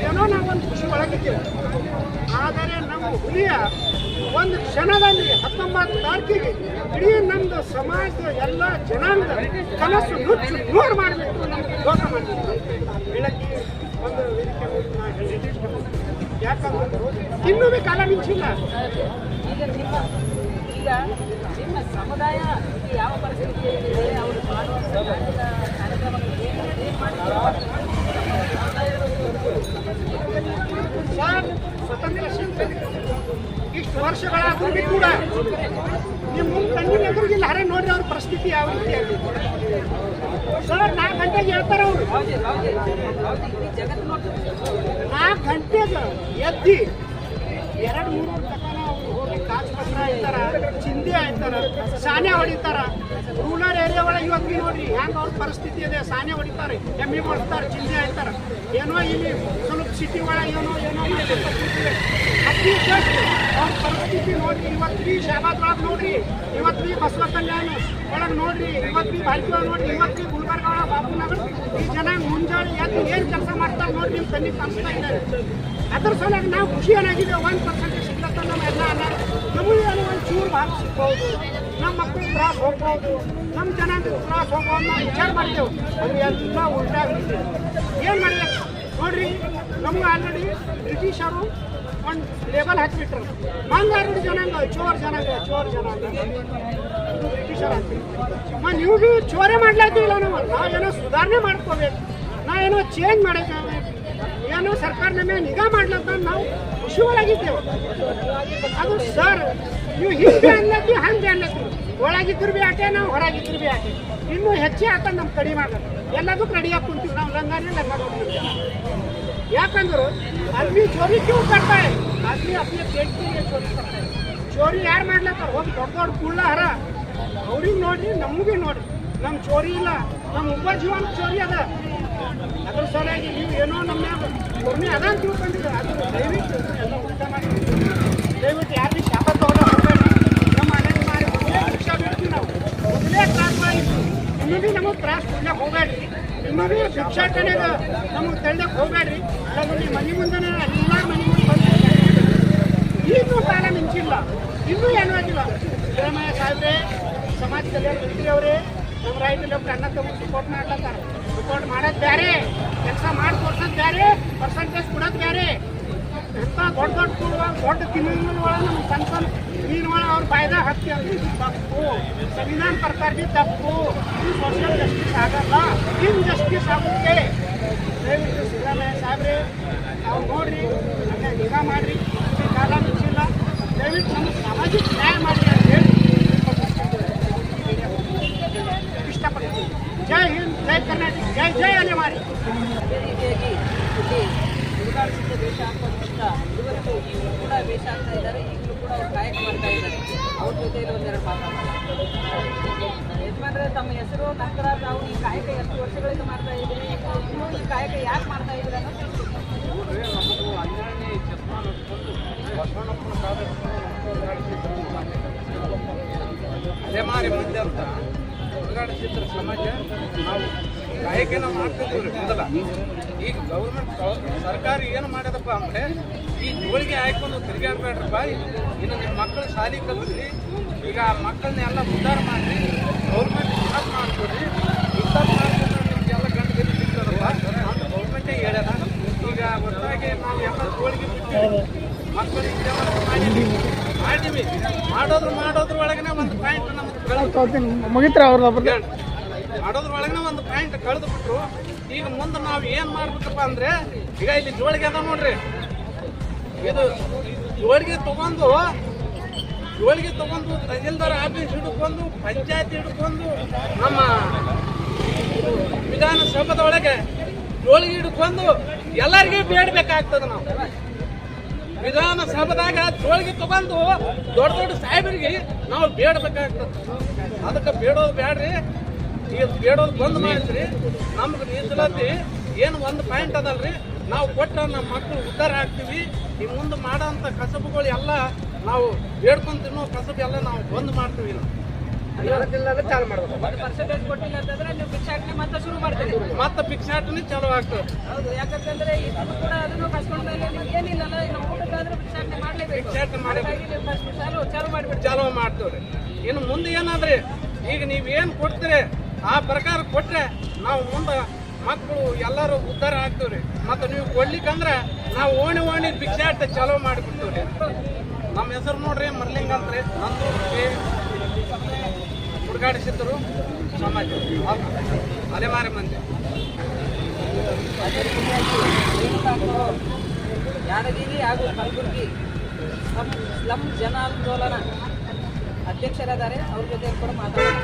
ಏನೋ ನಾವೊಂದು ಖುಷಿ ಒಳಗಿದ್ದೇವೆ. ಆದರೆ ನಮ್ಮ ಹುಲಿಯ ಒಂದು ಕ್ಷಣದಲ್ಲಿ 19 ತಾರೀಕಿಗೆ ಇಡೀ ನಮ್ಮದು ಸಮಾಜದ ಎಲ್ಲ ಜನಾಂಗ ಕನಸು ನುಚ್ಚು ನೂರು ಮಾಡಬೇಕು, ನಮಗೆ ದೋಷ ಮಾಡಬೇಕು. ಬೆಳಗ್ಗೆ ಒಂದು ವೇದಿಕೆ ಹೋಗಿ ನಾ ಹೇಳಿದ್ದೆ, ಯಾಕಂದ್ರೆ ಇನ್ನೂ ಭೀ ಕಾಲ ಮಿಂಚಿಲ್ಲ. ಈಗ ನಿಮ್ಮ ಸಮುದಾಯ ಯಾವ ಪರಿಸ್ಥಿತಿಯಲ್ಲಿ ಅವರು ಮಾಡುವಂಥ ಕಾರ್ಯಕ್ರಮಗಳು ಸರ್, ಸ್ವತಂತ್ರ ಇಷ್ಟು ವರ್ಷಗಳಾದ್ರೂ ಕೂಡ ನಿಮ್ಮ ಕಣ್ಣಿನ ಎದುರಿಗಿಲ್ಲ. ಹರ ನೋಡ್ರಿ ಅವ್ರ ಪರಿಸ್ಥಿತಿ ಯಾವ ರೀತಿ ಆಗಿದೆ ಸರ್. 4 ಗಂಟೆಗೆ ಹೇಳ್ತಾರೆ ಅವರು. 4 ಗಂಟೆಗೆ ಎದ್ದು 2-3 ತನಕ ಅವ್ರು ಹೋಗಿ ಕಾಜು ಪತ್ರ ಆಯ್ತಾರ, ಚಿಂದಿ ಆಯ್ತಾರ, ಸಾನೆ ಹೊಡಿತಾರ. ರೂರಲ್ ಏರಿಯಾ ಒಳಗೆ ಇವತ್ತು ನೋಡ್ರಿ ಹೆಂಗೆ ಅವ್ರ ಪರಿಸ್ಥಿತಿ ಇದೆ. ಸಾನೆ ಹೊಡಿತಾರೆ, ಎಮ್ಮೆ ಹೊಡಿತಾರೆ, ಚಿಂದಿ ಆಯ್ತಾರ. ಏನೋ ಇಲ್ಲಿ ಸ್ವಲ್ಪ ಸಿಟಿ ಒಳಗೆ ಏನೋ ಅತಿ ಜಸ್ಟ್ ಅವ್ರ ಪರಿಸ್ಥಿತಿ ನೋಡ್ರಿ. ಇವತ್ತು ಬಿ ಶಹಬಾದ್ ಒಳಗೆ ನೋಡ್ರಿ, ಇವತ್ತು ಬಿ ಬಸವ ಕಲ್ಯಾಣ ಒಳಗೆ ನೋಡ್ರಿ, ಇವತ್ತು ಬಿ ಬಾಲ್ಕಿ ನೋಡ್ರಿ, ಇವತ್ತು ಬಿ ಗುಲ್ಬರ್ಗ ಒಳಗೆ ಬಾಪುನಗರ ಈ ಜನ ಮುಂಜಾನೆ ಎದ್ದು ಏನು ಕೆಲಸ ಮಾಡ್ತಾರೆ ನೋಡ್ರಿ, ನಿಮ್ಮ ಕಣ್ಣಿಗೆ ಕಾಣಿಸ್ತಾ ಇದ್ದಾರೆ. ಅದ್ರ ಸಲುವಾಗಿ ನಾವು ಖುಷಿ ಏನಾಗಿದೆ, 1% ಸಿಗ್ಲತ್ತ ನಮ್ಮ ಎಲ್ಲ ನಮಗೆ ಏನೋ ಒಂದು ಚೂರು ಭಾಗ ಸಿಗ್ಬೋದು, ನಮ್ಮ ಮಕ್ಕಳಿಗೆ ತ್ರಾಸ ಹೋಗ್ಬೋದು, ನಮ್ಮ ಜನಾಂಗಕ್ಕೆ ತ್ರಾಸ ಹೋಗ್ಬೋದು ನಾವು ವಿಚಾರ ಮಾಡ್ತೇವೆ. ಅದು ಎಲ್ಲ ಉಲ್ಟಾಗಿದೆ. ಏನು ಮಾಡಿದೆ ನೋಡ್ರಿ, ನಮ್ಗೆ ಆಲ್ರೆಡಿ ಬ್ರಿಟಿಷರು ಒಂದು ಲೇಬಲ್ ಹಾಕಿಬಿಟ್ರು, ಮಂಗಾರು ಜನಾಂಗ, ಚೋರ್ ಜನಾಂಗ ಬ್ರಿಟಿಷರು ಹಾಕ್ತೀವಿ. ನೀವು ಭೀ ಚೋರೇ ಮಾಡ್ಲಾತೀವಿಲ್ಲ, ನಾವೇನೋ ಸುಧಾರಣೆ ಮಾಡ್ಕೋಬೇಕು, ನಾವೇನೋ ಚೇಂಜ್ ಮಾಡಬೇಕು, ಏನೋ ಸರ್ಕಾರ ನಮ್ಮ ನಿಗಾ ಮಾಡ್ಲತ್ತ ನಾವು ಖುಷಿ ಒಳಗಿದ್ದೇವೆ. ಅದು ಸರ್ ನೀವು ಹಿಂಗೆ ಅನ್ಲತ್ತಿ ಹಂಗೆ ಅನ್ಲತ್ತಿ, ಒಳಗಿದ್ರು ಭೀ ಆಟೆ, ನಾವು ಹೊರಗಿದ್ರು ಭೀ ಆಟೆ. ಇನ್ನೂ ಹೆಚ್ಚೇ ಆತ ನಮ್ಮ ಕಡಿಮೆ ಆಗತ್ತೆ. ಎಲ್ಲದಕ್ಕೂ ರೆಡಿಯಾಗಿ ಕುಂತೀವಿ ನಾವು, ಲಂಗಾನೇ ಲಂಗ ನೋಡ್ತೀವಿ. ಯಾಕಂದ್ರೆ ಅಲ್ಲಿ ಚೋರಿ ಕ್ಯೂ ಕಟ್ತಾರೆ, ಅಲ್ಲಿ ಅಪ್ಪ ಬೇಡ್ತಿಗೆ ಚೋರಿ ಮಾಡ್ತಾರೆ. ಚೋರಿ ಯಾರು ಮಾಡ್ಲತ್ತಾರ? ಹೋಗಿ ದೊಡ್ಡ ದೊಡ್ಡ ಕುಳ್ಳ ಹರ ಅವ್ರಿಗೆ ನೋಡ್ರಿ, ನಮಗೆ ನೋಡ್ರಿ. ನಮ್ಮ ಚೋರಿ ಇಲ್ಲ, ನಮ್ಮ ಉಪಜೀವನ ಚೋರಿ ಅದ. ಅದ್ರ ಸಲುವಾಗಿ ನೀವು ಏನೋ ನಮ್ಮ ಕೊರ್ಮೆ ಅದ ಅಂತ ತಿಳ್ಕೊಂಡಿದ್ರೆ ಅದು ದಯವಿಟ್ಟು ಎಲ್ಲ ಊಟ ಮಾಡಿ, ದಯವಿಟ್ಟು ಯಾರು ಭೀ ಶಾಪ ತಗೊಂಡು ಹೋಗಬೇಡಿ. ನಮ್ಮ ಮನೆಗೆ ಮಾಡಿ ಮೊದಲೇ ರಿಕ್ಷಾ ಬಿಡ್ತೀವಿ ನಾವು, ಮೊದಲೇ ತ್ರಾಸ ಮಾಡಿದ್ವಿ. ಇನ್ನೂ ಭೀ ನಮಗೆ ತ್ರಾಸ ಕೊಡ್ಲಿಕ್ಕೆ ಹೋಗಬೇಡ್ರಿ, ಇನ್ನೂ ಭೀ ಭಿಕ್ಷಾಟನೆಗೆ ನಮಗೆ ತೆಳ್ಳಕ್ಕೆ ಹೋಗಬೇಡ್ರಿ. ಅಲ್ಲಿ ಮನೆ ಮುಂದೆ ಎಲ್ಲ ಮನೆ ಮುಂದೆ ಬಂದು ಇನ್ನೂ ಕಾಲ ಮಿಂಚಿಲ್ಲ, ಇನ್ನೂ ಏನೂ ಆಗಿಲ್ಲ. ಸಿದ್ದರಾಮಯ್ಯ ಸಾಹೇಬ್ರೆ, ಸಮಾಜ ಕಲ್ಯಾಣ ಮಂತ್ರಿ ಅವರೇ, ನಮ್ಮ ರೈತರು ಅನ್ನ ತಗೊಂಡು ಸಪೋರ್ಟ್ ಮಾಡ್ಲತ್ತಾರ. ಸಪೋರ್ಟ್ ಮಾಡೋದು ಬೇರೆ, ಕೆಲಸ ಮಾಡಿ ತೋರ್ಸೋದು ಬೇರೆ, ಪರ್ಸೆಂಟೇಜ್ ಕೊಡೋದು ಬೇರೆ. ಎಂಥ ದೊಡ್ಡ ದೊಡ್ಡ ತಿಂಗಳ ಒಳಗೆ ನಮ್ಮ ಸಣ್ಣ ಸಣ್ಣ ನೀರು ಒಳಗೆ ಅವ್ರ ಬಾಯ್ದಾಗ ಹತ್ತಿ ಅಂದ್ರೆ ತಪ್ಪು, ಸಂವಿಧಾನ ಪ್ರಕಾರ ಭೀ ತಪ್ಪು. ಈ ಸೋಷಿಯಲ್ ಜಸ್ಟಿಸ್ ಆಗಲ್ಲ, ಇನ್ ಜಸ್ಟಿಸ್ ಆಗುತ್ತೆ. ದಯವಿಟ್ಟು ಸಿದ್ದರಾಮಯ್ಯ ಸಾಹೇಬ್ರೆ ಅವ್ರು ನೋಡ್ರಿ, ಹಂಗೆ ನಿಗಾ ಮಾಡಿರಿ. ಕಾಲ ಮಿಂಚಿಲ್ಲ, ದಯವಿಟ್ಟು ನಮ್ಮ ಸಾಮಾಜಿಕ ನ್ಯಾಯ ಮಾಡಿರಿ ಅಂತ ಹೇಳಿ ಇಷ್ಟಪಡ್ತೀವಿ. ಜೈ ಹಿಂದ್, ಜೈ ಕರ್ನಾಟಕ, ಜೈ ಜೈ ಅಲೆಮಾರಿ. ಅದೇ ರೀತಿಯಾಗಿ ಇಲ್ಲಿ ಹುಡುಗಾಡಿಸಿದ ವೇಷ ಹಾಕೋದಕ್ಕಿಂತ ಇವತ್ತು ಈಗಲೂ ಕೂಡ ವೇಷ ಆಗ್ತಾ ಇದ್ದಾರೆ, ಈಗಲೂ ಕೂಡ ಅವ್ರು ಕಾಯಕ ಮಾಡ್ತಾ ಇದ್ದಾರೆ. ಅವ್ರ ಜೊತೆಯಲ್ಲಿ ಒಂದೆರಡು ಮಾತಾಡ್ತಾರೆ. ಯಜಮಾನ್ರೆ, ತಮ್ಮ ಹೆಸರು, ನಂತರ ತಾವು ಈ ಕಾಯಕ ಎಷ್ಟು ವರ್ಷಗಳಿಂದ ಮಾಡ್ತಾ ಇದ್ದೀರಿ, ಇನ್ನೂ ಈ ಕಾಯಕ ಯಾಕೆ ಮಾಡ್ತಾ ಇದ್ದೀರಿ ಅನ್ನೋದು ನಮ್ಮದು 12ನೇ ಶತಮಾನ ಬಸವಣ್ಣಪ್ಪನ ಅಲೆಮಾರಿ ಮಂದಿ ಅಂತ ಹುಡುಗಾಡಿಸಿದ್ರ ಸಮಾಜ ನಾವು ಕಾಯಕನ ಮಾಡ್ತಿದ್ದೀವಿ ಮೊದಲ. ಈಗ ಗೌರ್ಮೆಂಟ್ ಸರ್ಕಾರ ಏನು ಮಾಡ್ಯದಪ್ಪ ಅಂದರೆ, ಈ ಜೋಳಿಗೆ ಹಾಕೊಂಡು ತಿರುಗಾಡ್ಬೇಡ್ರಪ್ಪ, ಇನ್ನು ನಿಮ್ಮ ಮಕ್ಕಳು ಶಾಲೆ ಕಲಿಸ್ರಿ, ಈಗ ಮಕ್ಕಳನ್ನೆಲ್ಲ ಉದ್ಧಾರ ಮಾಡಿರಿ, ಗೌರ್ಮೆಂಟ್ ಜಾಬ್ ಮಾಡ್ಕೊಡ್ರಿ, ಉದ್ಧಾರ ಮಾಡ್ಕೊಂಡ್ರೆ ನಿಮಗೆಲ್ಲ ಗಂಟು ಸಿಗ್ತದಪ್ಪ ಅಂತ ಗೌರ್ಮೆಂಟೇ ಹೇಳ್ಯಾರ. ಈಗ ಹೊರತಾಗಿ ನಾವು ಎಲ್ಲ ಜೋಳಿಗೆ ಬಿಟ್ಟಿವಿ, ಮಕ್ಕಳಿಗೆ ಮಾಡಿವಿ, ಮಾಡೋದ್ರ ಒಳಗನೆ ಒಂದು ಪಾಯಿಂಟ್ ನಮ್ಗೆ ಮುಗಿತ್ರ ಅವ್ರದ್ದು ಮಾಡೋದ್ರೊಳಗನೆ ಒಂದು ಪಾಯಿಂಟ್ ಕಳೆದು ಬಿಟ್ರು. ಈಗ ಮುಂದೆ ನಾವು ಏನು ಮಾಡ್ಬೇಕಪ್ಪ ಅಂದರೆ, ಈಗ ಇಲ್ಲಿ ಜೋಳಿಗೆ ಅದ ನೋಡ್ರಿ, ಇದು ಜೋಳಿಗೆ ತಗೊಂಡು ತಹಸೀಲ್ದಾರ್ ಆಫೀಸ್ ಹಿಡ್ಕೊಂಡು, ಪಂಚಾಯತ್ ಹಿಡ್ಕೊಂಡು, ನಮ್ಮ ವಿಧಾನಸೌಧದ ಒಳಗೆ ಜೋಳಿಗೆ ಹಿಡ್ಕೊಂಡು ಎಲ್ಲರಿಗೂ ಬೇಡಬೇಕಾಗ್ತದೆ. ನಾವು ವಿಧಾನಸಭಾದಾಗ ಜೋಳಿಗೆ ತಗೊಂಡು ದೊಡ್ಡ ದೊಡ್ಡ ಸಾಹೇಬರಿಗೆ ನಾವು ಬೇಡಬೇಕಾಗ್ತದೆ. ಅದಕ್ಕೆ ಬೇಡೋದು ಬೇಡ್ರಿ, ಈಗ ಬೇಡೋದು ಬಂದ್ ಮಾಡಿದ್ರಿ. ನಮ್ಗೆ ಮೀಸಲಾತಿ ಏನು ಒಂದು ಪಾಯಿಂಟ್ ಅದಲ್ರಿ, ನಾವು ಕೊಟ್ಟ ನಮ್ಮ ಮಕ್ಕಳು ಉದ್ಧಾರ ಆಗ್ತೀವಿ. ಈ ಮುಂದೆ ಮಾಡೋಂಥ ಕಸಬುಗಳು ಎಲ್ಲ ನಾವು ಬೇಡ್ಕೊಂಡು ತಿನ್ನೋ ಕಸಬು ಎಲ್ಲ ನಾವು ಬಂದ್ ಮಾಡ್ತೀವಿ. ಚಾಲು ಮಾಡ್ಬೇಕು. ಪರ್ಸೆಂಟೇಜ್ ಕೊಟ್ಟಿಲ್ಲ ಅಂತಂದ್ರೆ ನೀವು ಭಿಕ್ಷಾಟನೆ ಮತ್ತೆ ಶುರು ಮಾಡ್ತೀರಿ. ಮತ್ತೆ ಭಿಕ್ಷಾಟನೆ ಚಾಲು ಆಗ್ತದೆ. ಹೌದು, ಯಾಕಂತಂದ್ರೆ ಇದನ್ನು ಕೂಡ ಅದನ್ನು ಕಸ್ಕೊಂಡ ಮೇಲೆ ನಿಮ್ಗೆ ಏನಿಲ್ಲಲ್ಲ, ಇನ್ನು ಊಟಕ್ಕಾದ್ರೆ ಭಿಕ್ಷಾಟನೆ ಮಾಡಲೇಬೇಕು. ಭಿಕ್ಷಾಟನೆ ಮಾಡಬೇಕು, ಚಾಲು ಮಾಡಿಬಿಡ್ತೀವಿ. ಚಾಲು ಮಾಡ್ತೀವ್ರಿ. ಇನ್ನು ಮುಂದೆ ಏನಾದ್ರಿ, ಈಗ ನೀವೇನು ಕೊಡ್ತೀರಿ ಆ ಪ್ರಕಾರ ಕೊಟ್ಟರೆ ನಾವು ಮುಂದೆ ಮಕ್ಕಳು ಎಲ್ಲರೂ ಉದ್ಧಾರ ಆಗ್ತೀವ್ರಿ. ಮತ್ತು ನೀವು ಕೊಡ್ಲಿಕ್ಕಂದ್ರೆ ನಾವು ಓಣಿ ಭಿಕ್ಷಾಟ ಚಾಲು ಮಾಡಿಬಿಡ್ತೀವ್ರಿ. ನಮ್ಮ ಹೆಸರು ನೋಡ್ರಿ ಮರ್ಲಿಂಗ ಅಂತ್ರಿ, ನಂದು ಹುಡುಗಾಡಿಸಿದ್ರು ಸಮಾಜ ಅಲೆಮಾರಿ ಮಂದಿ. ಅದೇ ರೀತಿಯಾಗಿ ಯಾದಗಿರಿ ಹಾಗೂ ಕಲಬುರಗಿ ಸ್ಲಮ್ ಜನಾಂದೋಲನ ಅಧ್ಯಕ್ಷರಾದರೆ, ಅವ್ರ ಜೊತೆ ಕೂಡ ಮಾತಾಡೋಣ.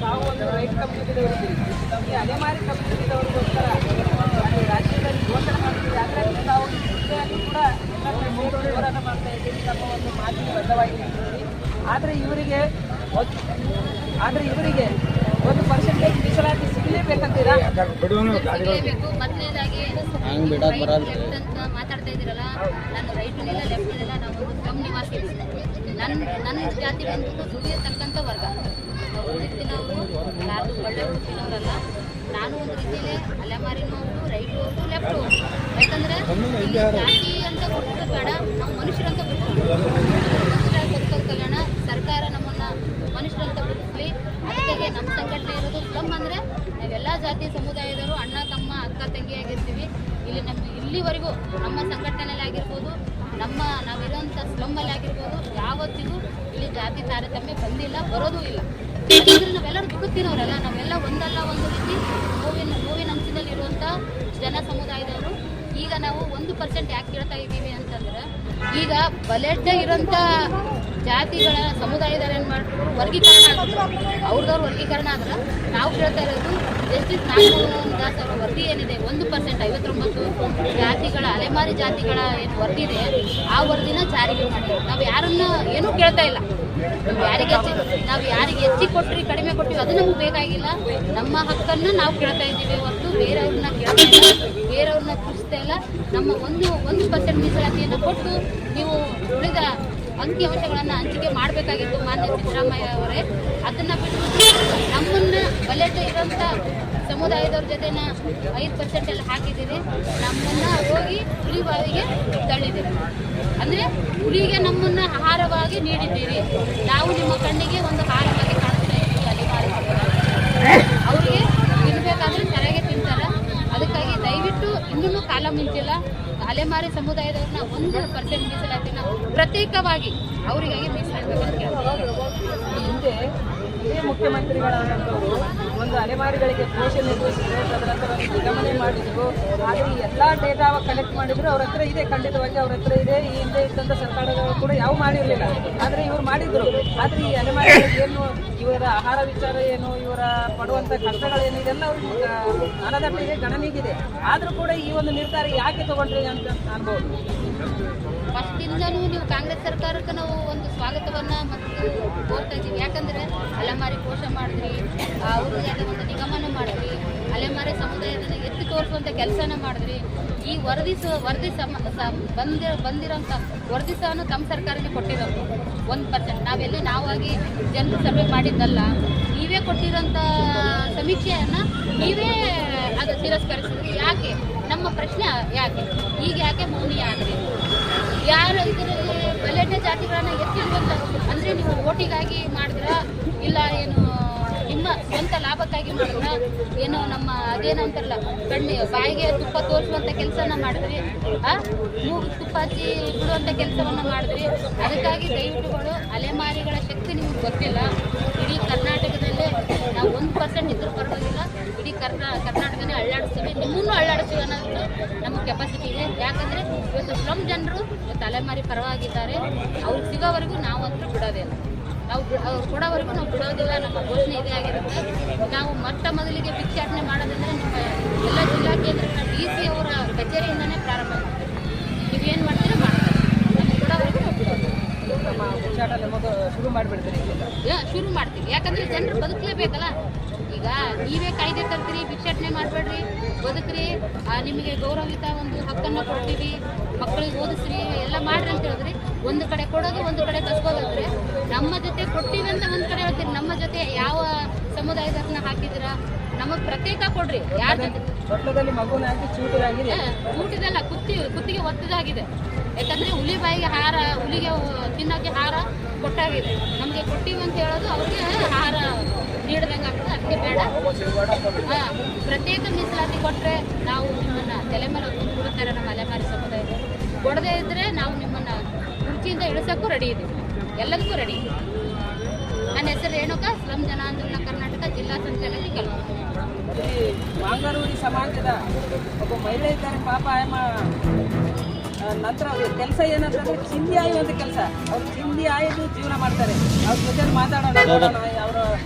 ತಾವು ಒಂದು ರೈಟ್ ಕಮ್ಯುನಿಟಿದವರಿದ್ದೀರಿ, ಈ ಅಲೆಮಾರಿ ಕಮ್ಯುನಿಟಿದವರಿಗೋಸ್ಕರ ರಾಜ್ಯದಲ್ಲಿ ಘೋಷಣೆ ಮಾಡ್ತೀವಿ. ಯಾಕಂದ್ರೆ ತಾವು ವಿಷಯದಲ್ಲಿ ಕೂಡ ಹೋರಾಟ ಮಾಡ್ತಾ ಇದ್ದೀವಿ, ನಮ್ಮ ಒಂದು ಮಾತಿಗೆ ಬದ್ಧವಾಗಿರ್ತೀವಿ. ಆದರೆ ಇವರಿಗೆ ಒಂದು ಪರ್ಸೆಂಟೇಜ್ ಮೀಸಲಾತಿ ಸಿಗಲೇಬೇಕಂತೀರಾ? ಸಿಗಲೇಬೇಕು. ಮೊದಲನೇದಾಗಿ ಲೆಫ್ಟ್ ಅಂತ ಮಾತಾಡ್ತಾ ಇದ್ದೀರಲ್ಲ, ನಾನು ರೈಟ್ ಇಲ್ಲ ಲೆಫ್ಟ್ ಇಲ್ಲ, ನಾವು ಒಂದು ಸ್ಲಮ್ ನಿವಾಸಿ. ನನ್ನ ಜಾತಿ ಬಂದು ದುಡಿಯತಕ್ಕಂಥ ವರ್ಗ. ನಾವು ಉಳಿತಿನವರು ಯಾರು ಒಳ್ಳೆ ಉಳಿತಿನವರಲ್ಲ. ನಾನು ಒಂದು ರೀತಿಯಲ್ಲಿ ಅಲೆಮಾರಿನೂ ಹೌದು, ರೈಟು ಹೌದು, ಲೆಫ್ಟ್ ಹೌದು. ಯಾಕಂದರೆ ಇಲ್ಲಿ ಜಾತಿ ಅಂತ ಕೊಟ್ಟರೆ ಬೇಡ, ನಾವು ಮನುಷ್ಯರಂತ ಕೊಡ್ತೀವಿ. ಮನುಷ್ಯರಾಗಿ ಬದುಕೋದು ಕಲ್ಯಾಣ. ಸರ್ಕಾರ ನಮ್ಮನ್ನು ಮನುಷ್ಯರಂತ ಬದುಕಲಿ. ಅದಕ್ಕಾಗಿ ನಮ್ಮ ಸಂಘಟನೆ ಇರೋದು ಸ್ಲಮ್ ಅಂದರೆ ನಾವೆಲ್ಲ ಜಾತಿ ಸಮುದಾಯದವರು ಅಣ್ಣ ತಮ್ಮ ಅಕ್ಕ ತಂಗಿಯಾಗಿರ್ತೀವಿ. ಇಲ್ಲಿವರೆಗೂ ನಮ್ಮ ಸಂಘಟನೆಯಲ್ಲಿ ಆಗಿರ್ಬೋದು, ನಾವಿರೋಂಥ ಸ್ಲಮ್ಮಲ್ಲಿ ಆಗಿರ್ಬೋದು, ಯಾವತ್ತಿಗೂ ಇಲ್ಲಿ ಜಾತಿ ತಾರತಮ್ಯ ಬಂದಿಲ್ಲ, ಬರೋದೂ ಇಲ್ಲ. ಯಾಕಂದರೆ ನಾವೆಲ್ಲರೂ ದುಡುಕ್ತಿರೋರಲ್ಲ, ನಾವೆಲ್ಲ ಒಂದಲ್ಲ ಒಂದು ರೀತಿ ನೋವಿನ ಅಂಶದಲ್ಲಿರುವಂಥ ಜನ ಸಮುದಾಯದವರು. ಈಗ ನಾವು 1% ಯಾಕೆ ಕೇಳ್ತಾ ಇದ್ದೀವಿ ಅಂತಂದ್ರೆ, ಈಗ ಬಲೆಡ್ಡ ಇರೋಂಥ ಜಾತಿಗಳ ಸಮುದಾಯದವ್ರು ಏನು ಮಾಡ್ತಾರೆ, ವರ್ಗೀಕರಣ ಆಗ್ತದೆ. ಅವ್ರದವ್ರು ವರ್ಗೀಕರಣ ಆದ್ರೆ ನಾವು ಕೇಳ್ತಾ ಇರೋದು ಜಸ್ಟಿಸ್ ನಾಗಮೋಹನ್ ದಾಸ್ ಅವರ ವರದಿ ಏನಿದೆ, 1% 59 ಜಾತಿಗಳ ಅಲೆಮಾರಿ ಜಾತಿಗಳ ಏನು ವರದಿ ಇದೆ, ಆ ವರದಿನ ಜಾರಿಗೆ ಮಾಡಿ. ನಾವು ಯಾರನ್ನ ಏನೂ ಕೇಳ್ತಾ ಇಲ್ಲ. ನಾವು ಯಾರಿಗೆ ಹೆಚ್ಚಿಗೆ ಕೊಟ್ರಿ ಕಡಿಮೆ ಕೊಟ್ಟಿವಿ ಅದು ನಮ್ಗೆ ಬೇಕಾಗಿಲ್ಲ. ನಮ್ಮ ಹಕ್ಕನ್ನು ನಾವು ಕೇಳ್ತಾ ಇದ್ದೀವಿ ಹೊರತು ಬೇರೆಯವ್ರನ್ನ ಕೇಳ್ತಾ ಇಲ್ಲ, ಬೇರೆಯವ್ರನ್ನ ಕುರಿಸ್ತಾ ಇಲ್ಲ. ನಮ್ಮ 1% ಮೀಸಲಾತಿಯನ್ನು ಕೊಟ್ಟು ನೀವು ಉಳಿದ ಅಂಕಿಅಂಶಗಳನ್ನು ಹಂಚಿಕೆ ಮಾಡಬೇಕಾಗಿತ್ತು ಮಾನ್ಯ ಸಿದ್ದರಾಮಯ್ಯ ಅವರೇ. ಅದನ್ನು ಬಿಟ್ಟು ನಮ್ಮನ್ನು ಬಲೆಟ್ ಇರೋಂಥ ಸಮುದಾಯದವ್ರ ಜೊತೆನ 5% ಎಲ್ಲ ಹಾಕಿದ್ದೀರಿ. ನಮ್ಮನ್ನು ಹೋಗಿ ಹುಲಿ ಬಾವಿಗೆ ತಳ್ಳಿದ್ದೀರಿ. ಅಂದರೆ ಹುಲಿಗೆ ನಮ್ಮನ್ನು ಆಹಾರವಾಗಿ ನೀಡಿದ್ದೀರಿ. ನಾವು ನಿಮ್ಮ ಕಣ್ಣಿಗೆ ಒಂದು ಆಹಾರವಾಗಿ ಕಾಣಿಸ್ತಾ ಇದ್ದೀವಿ. ಅಲೆಮಾರಿ ಅವರಿಗೆ ತಿನ್ನಬೇಕಾದ್ರೆ ಸರಿಯಾಗಿ ತಿಂತಾರೆ. ಅದಕ್ಕಾಗಿ ದಯವಿಟ್ಟು ಇನ್ನೂ ಕಾಲ ಮಿಂಚಿಲ್ಲ. ಅಲೆಮಾರಿ ಸಮುದಾಯದವ್ರನ್ನ 1% ಮೀಸಲಾತಿನ ಪ್ರತ್ಯೇಕವಾಗಿ ಅವರಿಗಾಗಿ ಮೀಸಲಿಡಬೇಕಂತ ಕೇಳ್ತಾರೆ. ಹಿಂದೆ ಇದೇ ಮುಖ್ಯಮಂತ್ರಿಗಳಾದಂಥವರು ಒಂದು ಅಲೆಮಾರಿಗಳಿಗೆ ಕೋಶ ನಿರ್ವಹಿಸಿದ್ರು, ಅದರ ಹತ್ರ ಒಂದು ನಿಗಮನೆ ಮಾಡಿದ್ರು. ಆದರೆ ಎಲ್ಲ ಡೇಟಾ ಕಲೆಕ್ಟ್ ಮಾಡಿದ್ರು, ಅವ್ರ ಹತ್ರ ಇದೆ, ಖಂಡಿತವಾಗಿ ಅವ್ರ ಹತ್ರ ಇದೆ. ಈ ಹಿಂದೆ ಇದ್ದಂಥ ಸರ್ಕಾರಗಳು ಕೂಡ ಯಾವ ಮಾಡಿರಲಿಲ್ಲ, ಆದರೆ ಇವ್ರು ಮಾಡಿದ್ರು. ಆದರೆ ಈ ಅಲೆಮಾರಿಗಳಿಗೆ ಏನು, ಇವರ ಆಹಾರ ವಿಚಾರ ಏನು, ಇವರ ಪಡುವಂಥ ಕಷ್ಟಗಳೇನು, ಇದೆಲ್ಲ ಅವ್ರಿಗೆ ಅನದಟ್ಟಿಗೆ ಗಣನೆಗಿದೆ. ಆದರೂ ಕೂಡ ಈ ಒಂದು ನಿರ್ಧಾರ ಯಾಕೆ ತಗೊಂಡ್ರಿ ಅಂತ ಅನ್ಬೋದು. ಫಸ್ಟಿಂದನೂ ನೀವು ಕಾಂಗ್ರೆಸ್ ಸರ್ಕಾರಕ್ಕೆ ನಾವು ಒಂದು ಸ್ವಾಗತವನ್ನು ಮತ್ತು ಕೋರ್ತಾ ಇದ್ದೀವಿ. ಯಾಕಂದರೆ ಅಲೆಮಾರಿ ಕೋಶ ಮಾಡಿದ್ರಿ, ಅವ್ರಿಗೆ ಒಂದು ನಿಗಮನ ಮಾಡಿದ್ರಿ, ಅಲೆಮಾರಿ ಸಮುದಾಯದಲ್ಲಿ ಎತ್ತಿ ತೋರಿಸುವಂಥ ಕೆಲಸನ ಮಾಡಿದ್ರಿ. ಈ ವರದಿ ಬಂದಿರೋಂಥ ವರದಿ ಸಹ ತಮ್ಮ ಸರ್ಕಾರಕ್ಕೆ ಕೊಟ್ಟಿರೋದು 1%. ನಾವೆಲ್ಲಿ ನಾವಾಗಿ ಜನರು ಸರ್ವೆ ಮಾಡಿದ್ದಲ್ಲ, ನೀವೇ ಕೊಟ್ಟಿರೋಂಥ ಸಮೀಕ್ಷೆಯನ್ನು ನೀವೇ ಅದು ತಿರಸ್ಕರಿಸಿದ್ರಿ. ಯಾಕೆ? ನಮ್ಮ ಪ್ರಶ್ನೆ ಯಾಕೆ ಈಗ ಯಾಕೆ ಮೌನಿ ಆಗ್ರಿ? ಯಾರು ಇದರಲ್ಲಿ ಬಲೆಟ ಜಾತಿಗಳನ್ನು ಎತ್ತಿರುವಂಥ ಅಂದರೆ ನೀವು ಓಟಿಗಾಗಿ ಮಾಡಿದ್ರ, ಇಲ್ಲ ಏನು ನಿಮ್ಮ ಸ್ವಂತ ಲಾಭಕ್ಕಾಗಿ ಮಾಡಿದ್ರ, ಏನೋ ನಮ್ಮ ಅದೇನಂತಾರಲ್ಲ ಬಾಯಿಗೆ ತುಪ್ಪ ತೋರಿಸುವಂಥ ಕೆಲಸನ ಮಾಡಿದ್ರಿ, ಮೂಗು ತುಪ್ಪ ಹಚ್ಚಿ ಬಿಡುವಂಥ ಕೆಲಸವನ್ನು ಮಾಡಿದ್ರಿ. ಅದಕ್ಕಾಗಿ ದಯವಿಟ್ಟುಗಳು ಅಲೆಮಾರಿಗಳ ಶಕ್ತಿ ನಿಮಗೆ ಗೊತ್ತಿಲ್ಲ. ಇಡೀ ಕರ್ನಾಟಕದಲ್ಲೇ ನಾವು 1% ಇದ್ರೂ ಪರವಾಗಿಲ್ಲ, ಇಡೀ ಕರ್ನಾಟಕನೇ ಅಳ್ಳಾಡಿಸ್ತೀವಿ, ನಿಮ್ಮನ್ನು ಅಳ್ಳಾಡಿಸ್ತೀವಿ ಅನ್ನೋದು ನಮ್ಮ ಕೆಪಾಸಿಟಿ ಇದೆ. ಯಾಕಂದರೆ ಇವತ್ತು ಸ್ಲಮ್ ಜನರು ಇವತ್ತು ಅಲೆಮಾರಿ ಪರವಾಗಿದ್ದಾರೆ. ಅವ್ರಿಗೆ ಸಿಗೋವರೆಗೂ ನಾವು ಅಂತೂ ಬಿಡೋದಿಲ್ಲ. ನಾವು ಅವ್ರು ಕೊಡೋವರೆಗೂ ನಾವು ಬಿಡೋದಿಲ್ಲ. ನಮ್ಮ ಘೋಷಣೆ ಇದೇ ಆಗಿರುತ್ತೆ. ನಾವು ಮೊದಲಿಗೆ ಭಿಕ್ಷಾಟನೆ ಮಾಡೋದಂದರೆ ನಿಮ್ಮ ಎಲ್ಲ ಜಿಲ್ಲಾ ಕೇಂದ್ರಗಳ DC ಅವರ ಕಚೇರಿಯಿಂದನೇ ಪ್ರಾರಂಭ ಮಾಡ್ತೀವಿ. ನೀವೇನು ಮಾಡ್ತೀರೋ ಮಾಡ್ತಾರೆ, ನಮಗೆ ಕೊಡೋವರೆಗೂ ನಾವು ಬಿಡೋದಿಲ್ಲ. ನಮ್ಮ ಭಿಕ್ಷಾಟನೆ ಶುರು ಮಾಡಿಬಿಡ್ತೀರಿ? ಶುರು ಮಾಡ್ತೀವಿ. ಯಾಕಂದರೆ ಜನರು ಬದುಕಲೇಬೇಕಲ್ಲ. ಈಗ ನೀವೇ ಕಾಯ್ದೆ ತರ್ತೀರಿ, ಭಿಕ್ಷಾಟನೆ ಮಾಡಬೇಡ್ರಿ, ಬದುಕ್ರಿ, ನಿಮಗೆ ಗೌರವಿತ ಒಂದು ಹಕ್ಕನ್ನು ಕೊಡ್ತೀವಿ, ಮಕ್ಕಳಿಗೆ ಓದಿಸ್ರಿ, ಎಲ್ಲ ಮಾಡ್ರಿ ಅಂತ ಹೇಳಿದ್ರಿ. ಒಂದು ಕಡೆ ಕೊಡೋದು, ಒಂದು ಕಡೆ ಕಸ್ಕೋದಂದ್ರೆ ನಮ್ಮ ಜೊತೆ ಕೊಟ್ಟಿವಿ ಅಂತ ಒಂದು ಕಡೆ ಹೇಳ್ತೀರಿ. ನಮ್ಮ ಜೊತೆ ಯಾವ ಸಮುದಾಯದನ್ನ ಹಾಕಿದ್ದೀರಾ? ನಮಗೆ ಪ್ರತ್ಯೇಕ ಕೊಡ್ರಿ. ಯಾರ ಜೊತೆ ಸೊಟ್ಟದಲ್ಲಿ ಮಗುನ ಹಾಕಿ ಚೂಟಿದಾಗಿದೆ, ಚೂಟಿದಲ್ಲ, ಕುತ್ತಿಗೆ ಒತ್ತದಾಗಿದೆ. ಯಾಕಂದರೆ ಹುಲಿ ಬಾಯಿಗೆ ಹಾರ, ಹುಲಿಗೆ ತಿನ್ನೋಕ್ಕೆ ಹಾರ ಕೊಟ್ಟಾಗಿದೆ. ನಮಗೆ ಕೊಟ್ಟಿವಿ ಅಂತ ಹೇಳೋದು ಅವ್ರಿಗೆ ಆಹಾರ ನೀಡ್ದಂಗೆ ಆಗ್ತದೆ. ಅದಕ್ಕೆ ಬೇಡ, ಪ್ರತ್ಯೇಕ ಮೀಸಲಾತಿ ಕೊಟ್ಟರೆ ನಾವು ನಿಮ್ಮನ್ನು ತಲೆ ಮೇಲೆ ಹೊತ್ತು ಕೊಡ್ತಾರೆ ನಮ್ಮ ಅಲೆಮಾರಿ ಸಮುದಾಯದ. ಕೊಡದೇ ಇದ್ದರೆ ನಾವು ನಿಮ್ಮನ್ನು ಕುರ್ಚಿಯಿಂದ ಇಳಿಸೋಕ್ಕೂ ರೆಡಿ ಇದ್ದೀವಿ, ಎಲ್ಲದಕ್ಕೂ ರೆಡಿ. ನನ್ನ ಹೆಸರು ರೇಣುಕಾ, ಸ್ಲಮ್ ಜನ ಆಂದೋಲನ ಕರ್ನಾಟಕ ಜಿಲ್ಲಾ ಸಂಚಾಲಕಿ ಕಲಬುರಗಿ. ಮಾಂಗರೂಡಿ ಸಮಾಜದ ಒಬ್ಬ ಮಹಿಳೆ ಇದ್ದಾರೆ, ಪಾಪ ನಂತರ ಕೆಲಸ ಏನಂತಂದ್ರೆ ಚಿಂದಿ ಆಯುವಂಥ ಕೆಲಸ. ಅವ್ರು ಚಿಂದಿ ಆಯ್ದು ಜೀವನ ಮಾಡ್ತಾರೆ. ಅವ್ರ ಜೊತೆ ಮಾತಾಡೋಣ, ನೋಡೋಣ ಅವರ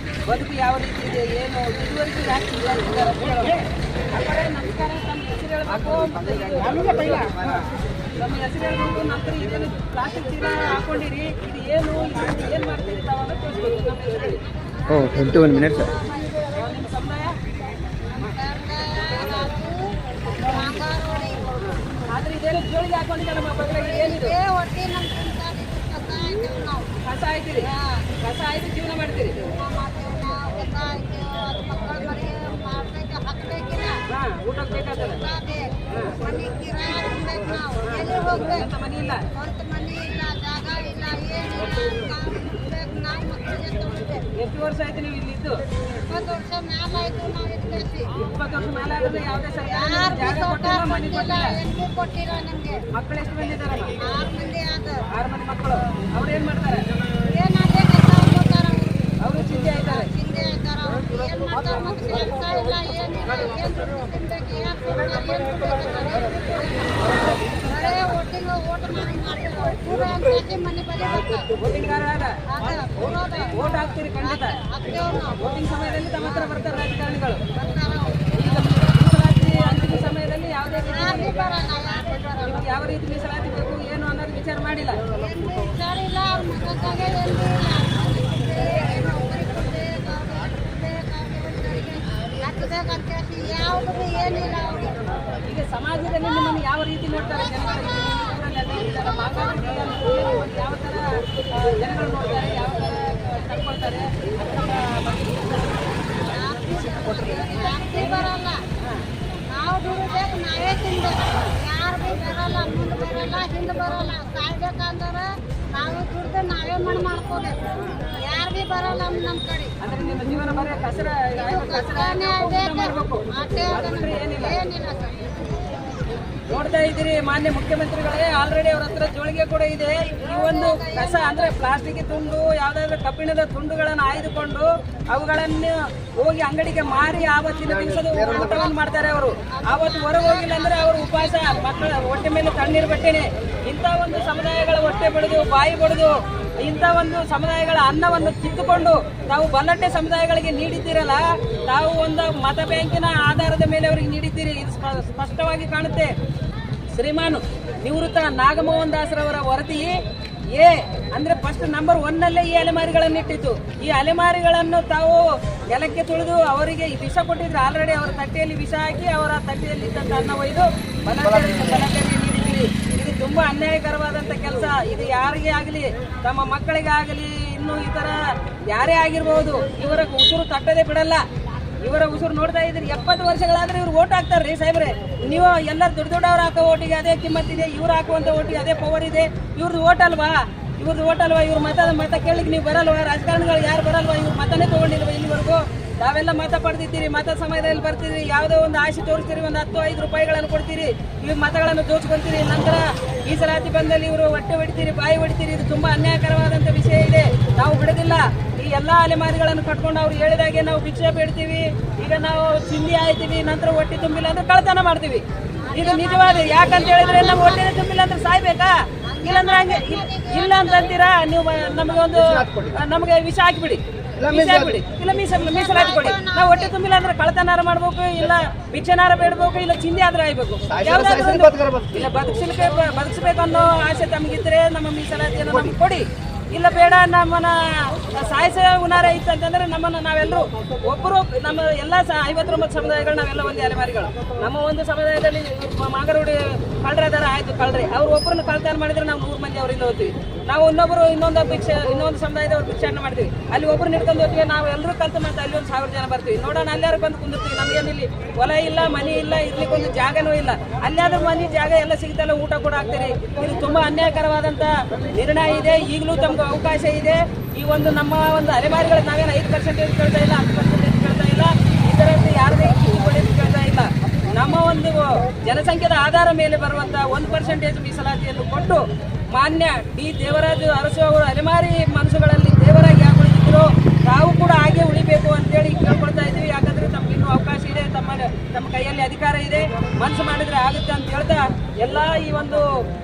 ಬದುಕು ಯಾವ ರೀತಿ ಇದೆ, ಏನು ಇದುವರೆಗೂ ಯಾಕೆ ಆ ಕಡೆ ನಮಸ್ಕಾರ, ತಮ್ಮ ಹೆಸರು ಹೇಳಬೇಕು. ನಮ್ಮ ಹೆಸರು ಹೇಳ್ಬೇಕು. ನಂತರ ಇದೇನು ಪ್ಲಾಸ್ಟಿಕ್ ಚೀಲ ಹಾಕೊಂಡಿರಿ, ಇದು ಏನು ಏನು ಮಾಡ್ತೀರಿ ತಾವೆಲ್ಲ ತೋರಿಸ್ಬೇಕು. ನಮ್ಮ ಹೆಸರು ಹೇಳಿ. 21 minutes. ನಿಮ್ಮ ಸಮುದಾಯ ಆದ್ರೆ ಇದೇನು ಜೋಳಿಗೆ ಹಾಕೊಂಡಿದ್ದಾರೆ ನಮ್ಮ ಬದಲಾಗಿ ಏನಿದೆ? ಕಸ ಆಯ್ತೀರಿ, ಕಸ ಆಯ್ತು ಜೀವನ ಮಾಡ್ತೀರಿ. ಹಾಂ, ಊಟಕ್ಕೆ ಬೇಕಾಗ್ತದೆ. ಅಂತ ಮನೆ ಇಲ್ಲ. ಎಷ್ಟು ವರ್ಷ ಆಯ್ತು ನೀವು ಇಲ್ಲಿ ಇದ್ದು? 20 ವರ್ಷ ಮೇಲೆ ಆಗಿದ್ರೆ ಯಾವುದೇ ಸರ್ಕಾರ ಜಾಗ ಕೊಟ್ಟಿಲ್ಲ, ಮನೆ ಕೊಟ್ಟಿಲ್ಲ. ಮಕ್ಕಳು ಎಷ್ಟು ಮಂದಿ ಇದ್ದಾರಲ್ಲ? 6 ಮಂದಿ ಮಕ್ಕಳು. ಅವ್ರು ಏನ್ ಮಾಡ್ತಾರೆ? ಅವರು ಚಿಂತೆ ಆಯ್ತಾರೆ. ಓಟ್ ಹಾಕ್ತೀರಿ ಖಂಡಿತ. ವೋಟಿಂಗ್ ಸಮಯದಲ್ಲಿ ತಮ್ಮ ಹತ್ರ ಬರ್ತಾರೆ ರಾಜಕಾರಣಿಗಳು. ಈಗ ಮೀಸಲಾತಿ ಅಂತಿಮ ಸಮಯದಲ್ಲಿ ಯಾವುದೇ ನಿಮ್ಗೆ ಯಾವ ರೀತಿ ಮೀಸಲಾತಿ ಬೇಕು ಏನು ಅನ್ನೋದು ವಿಚಾರ ಮಾಡಿಲ್ಲ. ಈಗ ಸಮಾಜದಲ್ಲಿ ನಿಮ್ಮನ್ನು ಯಾವ ರೀತಿ ನೋಡ್ತಾರೆ ಜನಗಳು? ಯಾವ ಥರ ಜನಗಳು ನೋಡ್ತಾರೆ, ಯಾವ ಥರ ಕರ್ಕೊಳ್ತಾರೆ? ಬರಲ್ಲ, ನಾವು ದುಡಿಬೇಕು, ನಾವೇ ತಿನ್ಬೇಕು. ಯಾರು ಭೀ ಬರಲ್ಲ, ಮುಂದೆ ಬರಲ್ಲ, ಹಿಂದೆ ಬರಲ್ಲ. ಕಾಯ್ಬೇಕಂದ್ರೆ ನಾವು ದುಡ್ದು ನಾವೇ ಮಾಡ್ಕೋಬೇಕು. ಯಾರು ಭೀ ಬರಲ್ಲ ನಮ್ಮ ಕಡೆ. ಅಂದ್ರೆ ನಿಮ್ಮ ಜೀವನ ಬರೀ ಕಸರ ಮಾಡಬೇಕು, ಏನಿಲ್ಲ. ನೋಡ್ತಾ ಇದ್ದೀರಿ ಮಾನ್ಯ ಮುಖ್ಯಮಂತ್ರಿಗಳೇ, ಆಲ್ರೆಡಿ ಅವ್ರ ಹತ್ರ ಜೋಳಿಗೆ ಕೂಡ ಇದೆ. ಈ ಒಂದು ಕಸ ಅಂದ್ರೆ ಪ್ಲಾಸ್ಟಿಕ್ ತುಂಡು, ಯಾವ್ದಾದ್ರು ಕಬ್ಬಿಣದ ತುಂಡುಗಳನ್ನು ಆಯ್ದುಕೊಂಡು ಅವುಗಳನ್ನು ಹೋಗಿ ಅಂಗಡಿಗೆ ಮಾರಿ ಆವತ್ತಿನ ದಿವಸದ ಊಟವನ್ನು ಮಾಡ್ತಾರೆ ಅವರು. ಆವತ್ತು ಹೊರಗೆ ಹೋಗಿಲ್ಲ ಅಂದ್ರೆ ಅವರು ಉಪವಾಸ, ಮಕ್ಕಳ ಹೊಟ್ಟೆ ಮೇಲೆ ತಣ್ಣೀರು ಬಟ್ಟೆನೆ. ಇಂಥ ಒಂದು ಸಮುದಾಯಗಳ ಹೊಟ್ಟೆ ಬಡಿದು ಬಾಯಿ ಬಡಿದು ಇಂಥ ಒಂದು ಸಮುದಾಯಗಳ ಅನ್ನವನ್ನು ಕಿತ್ತುಕೊಂಡು ತಾವು ಬಲ್ಲಟ್ಟೆ ಸಮುದಾಯಗಳಿಗೆ ನೀಡಿದ್ದೀರಲ್ಲ, ತಾವು ಒಂದು ಮತ ಬ್ಯಾಂಕಿನ ಆಧಾರದ ಮೇಲೆ ಅವರಿಗೆ ನೀಡಿದ್ದೀರಿ. ಇದು ಸ್ಪಷ್ಟವಾಗಿ ಕಾಣುತ್ತೆ. ಶ್ರೀಮಾನ್ ನಿವೃತ್ತ ನಾಗಮೋಹನ್ ದಾಸರವರ ವರದಿ ಅಂದ್ರೆ ಫಸ್ಟ್ ನಂಬರ್ 1 ಈ ಅಲೆಮಾರಿಗಳನ್ನು ಇಟ್ಟಿತ್ತು. ಈ ಅಲೆಮಾರಿಗಳನ್ನು ತಾವು ನೆಲಕ್ಕೆ ತುಳಿದು ಅವರಿಗೆ ವಿಷ ಕೊಟ್ಟಿದ್ರು. ಆಲ್ರೆಡಿ ಅವರ ತಟ್ಟೆಯಲ್ಲಿ ವಿಷ ಹಾಕಿ ಅವರ ತಟ್ಟೆಯಲ್ಲಿ ಇದ್ದಂತ ಅನ್ನ ಒಯ್ದು ಬಲಕ್ಕೆ ನೀಡಿದ್ದೀರಿ. ಇದು ತುಂಬಾ ಅನ್ಯಾಯಕರವಾದಂತ ಕೆಲಸ. ಇದು ಯಾರಿಗೆ ಆಗಲಿ, ತಮ್ಮ ಮಕ್ಕಳಿಗಾಗಲಿ, ಇನ್ನು ಈ ತರ ಯಾರೇ ಆಗಿರ್ಬೋದು, ಇವರ ಉಸಿರು ತಟ್ಟದೇ ಬಿಡಲ್ಲ. ಇವರ ಉಸಿರು ನೋಡ್ತಾ ಇದ್ರಿ. 70 ವರ್ಷಗಳಾದ್ರೆ ಇವ್ರು ಓಟ್ ಹಾಕ್ತಾರ್ರಿ ಸಾಹೇಬ್ರೆ. ನೀವು ಎಲ್ಲ ದೊಡ್ಡವ್ರು ಹಾಕೋ ಓಟಿಗೆ ಅದೇ ಕಿಮ್ಮತ್ತಿದೆ, ಇವ್ರು ಹಾಕುವಂತ ಓಟಿಗೆ ಅದೇ ಪವರ್ ಇದೆ. ಇವ್ರದ್ದು ಓಟ್ ಅಲ್ವಾ? ಇವ್ರ ಮತ ಕೇಳಲಿಕ್ಕೆ ನೀವು ಬರಲ್ವಾ? ರಾಜಕಾರಣಿಗಳು ಯಾರು ಬರಲ್ವಾ? ಇವ್ರ ಮತನೇ ತಗೊಂಡಿಲ್ವಾ ಇಲ್ಲಿವರೆಗೂ? ತಾವೆಲ್ಲ ಮತ ಪಡೆದಿದ್ದೀರಿ, ಮತ ಸಮಯದಲ್ಲಿ ಬರ್ತೀರಿ, ಯಾವುದೋ ಒಂದು ಆಸೆ ತೋರಿಸ್ತೀರಿ, ಒಂದು 10-5 ರೂಪಾಯಿಗಳನ್ನು ಕೊಡ್ತೀರಿ, ಇವ್ರ ಮತಗಳನ್ನು ದೋಚ್ಕೊಂತೀರಿ. ನಂತರ ಮೀಸಲಾತಿ ಬಂದಲ್ಲಿ ಇವರು ಹೊಟ್ಟೆ ಹೊಡಿತೀರಿ, ಬಾಯಿ ಹೊಡಿತೀರಿ. ಇದು ತುಂಬಾ ಅನ್ಯಾಯಕರವಾದಂತ ವಿಷಯ ಇದೆ. ನಾವು ಬಿಡೋದಿಲ್ಲ. ಈ ಎಲ್ಲಾ ಅಲೆಮಾರಿಗಳನ್ನು ಕಟ್ಕೊಂಡು ಅವ್ರು ಹೇಳಿದಾಗೆ ನಾವು ಭಿಕ್ಷೆ ಬೇಡ್ತೀವಿ. ಈಗ ನಾವು ಚಿಂದಿ ಆಯ್ತೀವಿ, ನಂತರ ಹೊಟ್ಟೆ ತುಂಬಿಲ್ಲ ಅಂದ್ರೆ ಕಳ್ತನ ಮಾಡ್ತೀವಿ. ಇದು ನಿಜವಾದ. ಯಾಕಂತ ಹೇಳಿದ್ರೆ ನಾವು ಹೊಟ್ಟೆ ತುಂಬಿಲ್ಲ ಅಂದ್ರೆ ಸಾಯ್ಬೇಕಾ? ಇಲ್ಲಾಂದ್ರೆ ಹಂಗೆ ಇಲ್ಲ ಅಂತಂತೀರಾ ನೀವು? ನಮಗೆ ವಿಷ ಹಾಕಿಬಿಡಿ, ಇಲ್ಲ ಮೀಸಲಾತಿ ಕೊಡಿ. ನಾವು ಹೊಟ್ಟೆ ತುಂಬಿಲ್ಲ ಅಂದ್ರೆ ಕಳ್ತನಾರ ಮಾಡ್ಬೇಕು, ಇಲ್ಲ ಭಿಕ್ಷನಾರ ಬೇಡ್ಬೇಕು, ಇಲ್ಲ ಚಿಂದಿ ಆದ್ರೆ ಆಯ್ಬೇಕು. ಯಾವ್ದಾದ್ರು ಇಲ್ಲ ಬದುಕಿಸ್ಬೇಕು ಅನ್ನೋ ಆಸೆ ತಮಗಿದ್ರೆ ನಮ್ಮ ಮೀಸಲಾತಿಯನ್ನು ನಮ್ಗೆ ಕೊಡಿ. ಇಲ್ಲ ಬೇಡ, ನಮ್ಮನ್ನ ಸಾಯಿಸ ಹುನಾರ ಇತ್ತು ಅಂತಂದ್ರೆ ನಮ್ಮನ್ನ ನಾವೆಲ್ಲರೂ ಒಬ್ಬರು ನಮ್ಮ ಎಲ್ಲ 59 ಸಮುದಾಯಗಳು ನಾವೆಲ್ಲ ಒಂದೇ ಅಲೆಮಾರಿಗಳು. ನಮ್ಮ ಒಂದು ಸಮುದಾಯದಲ್ಲಿ ಮಾಗರೂಡಿ ಕಳ್ಳರದಾರ, ಆಯ್ತು ಕಳ್ರಿ, ಅವ್ರು ಒಬ್ಬರನ್ನ ಕಳ್ತನ ಮಾಡಿದ್ರೆ ನಾವು 100 ಮಂದಿ ಅವರಿಂದ ಹೋಗ್ತೀವಿ. ನಾವು ಇನ್ನೊಂದು ಸಮುದಾಯದವ್ರು ಭಿಕ್ಷಾಟನೆ ಮಾಡ್ತೀವಿ. ಅಲ್ಲಿ ಒಬ್ರು ನಿಡ್ಕೊಂಡು ಹೋಗ್ತೀವಿ. ನಾವು ಎಲ್ಲರೂ ಕಲ್ತು ಮಾಡ್ತೀವಿ. ಅಲ್ಲಿ 1,000 ಜನ ಬರ್ತೀವಿ. ನೋಡೋಣ, ಅಲ್ಲಾರು ಬಂದು ಕುಂದಿರ್ತೀವಿ. ನಮಗೇನಿಲ್ಲಿ ಹೊಲ ಇಲ್ಲ, ಮನೆ ಇಲ್ಲ, ಇರ್ಲಿಕ್ಕೆ ಒಂದು ಜಾಗನೂ ಇಲ್ಲ. ಅಲ್ಲಾದ್ರೂ ಮನೆ ಜಾಗ ಎಲ್ಲ ಸಿಗ್ತಲ್ಲ, ಊಟ ಕೂಡ ಹಾಕ್ತೀರಿ. ಇದು ತುಂಬಾ ಅನ್ಯಾಯಕರವಾದಂತ ನಿರ್ಣಯ ಇದೆ. ಈಗಲೂ ತಮ್ಗೆ ಅವಕಾಶ ಇದೆ. ಈ ಒಂದು ನಮ್ಮ ಒಂದು ಅಲೆಮಾರಿಗಳು ನಾವೇನು 5% ಕೇಳ್ತಾ ಇಲ್ಲ, 10% ಕೇಳ್ತಾ ಇಲ್ಲ, ಇದರಲ್ಲಿ ಯಾರದೇ ಕೇಳ್ತಾ ಇಲ್ಲ. ನಮ್ಮ ಒಂದು ಜನಸಂಖ್ಯೆದ ಆಧಾರ ಮೇಲೆ ಬರುವಂತ 1% ಮೀಸಲಾತಿಯನ್ನು ಕೊಟ್ಟು ಮಾನ್ಯ ಡಿ ದೇವರಾಜು ಅರಸು ಅವರು ಅಲೆಮಾರಿ ಮನಸ್ಸುಗಳಲ್ಲಿ ದೇವರಾಗಿ ಯಾಕೆ ಉಳಿದಿದ್ರು, ತಾವು ಕೂಡ ಹಾಗೆ ಉಳಿಬೇಕು ಅಂತೇಳಿ ಕೇಳ್ಕೊಳ್ತಾ ಇದ್ದೀವಿ. ಯಾಕಂದ್ರೆ ತಮ್ಗೆ ಇನ್ನೂ ಅವಕಾಶ ಇದೆ, ತಮ್ಮ ಕೈಯಲ್ಲಿ ಅಧಿಕಾರ ಇದೆ, ಮನಸ್ಸು ಮಾಡಿದ್ರೆ ಆಗುತ್ತೆ ಅಂತ ಹೇಳ್ತಾ ಎಲ್ಲ ಈ ಒಂದು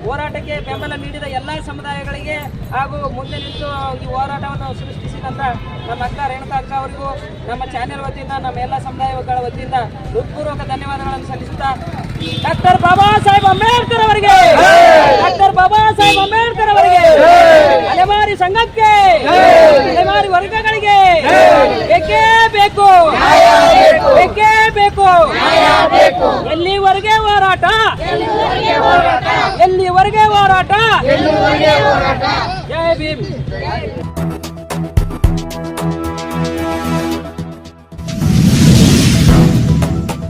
ಹೋರಾಟಕ್ಕೆ ಬೆಂಬಲ ನೀಡಿದ ಎಲ್ಲ ಸಮುದಾಯಗಳಿಗೆ ಹಾಗೂ ಮುಂದೆ ನಿಂತು ಈ ಹೋರಾಟವನ್ನು ಸೃಷ್ಟಿಸಿದಂತ ನಮ್ಮ ಅಕ್ಕ ರೇಣುಕಾ ಅಕ್ಕ ಅವರಿಗೂ ನಮ್ಮ ಚಾನೆಲ್ ವತಿಯಿಂದ ನಮ್ಮ ಎಲ್ಲ ಸಮುದಾಯಗಳ ವತಿಯಿಂದ ಹೃತ್ಪೂರ್ವಕ ಧನ್ಯವಾದಗಳನ್ನು ಸಲ್ಲಿಸುತ್ತಾ ಡಾಕ್ಟರ್ ಬಾಬಾ ಸಾಹೇಬ್ ಅಂಬೇಡ್ಕರ್ ಅವರಿಗೆ, ಡಾಕ್ಟರ್ ಬಾಬಾ ಸಾಹೇಬ್ ಅಂಬೇಡ್ಕರ್ ಅವರಿಗೆ, ಅಲೆಮಾರಿ ಸಂಘಕ್ಕೆ, ಅಲೆಮಾರಿ ವರ್ಗಗಳಿಗೆ ಬೇಕೇ ಬೇಕು, ಬೇಕೇ ಬೇಕು. ಎಲ್ಲಿವರೆಗೆ ಹೋರಾಟ, ಎಲ್ಲಿವರೆಗೆ ಹೋರಾಟ. ಜೈ ಭೀಮ್.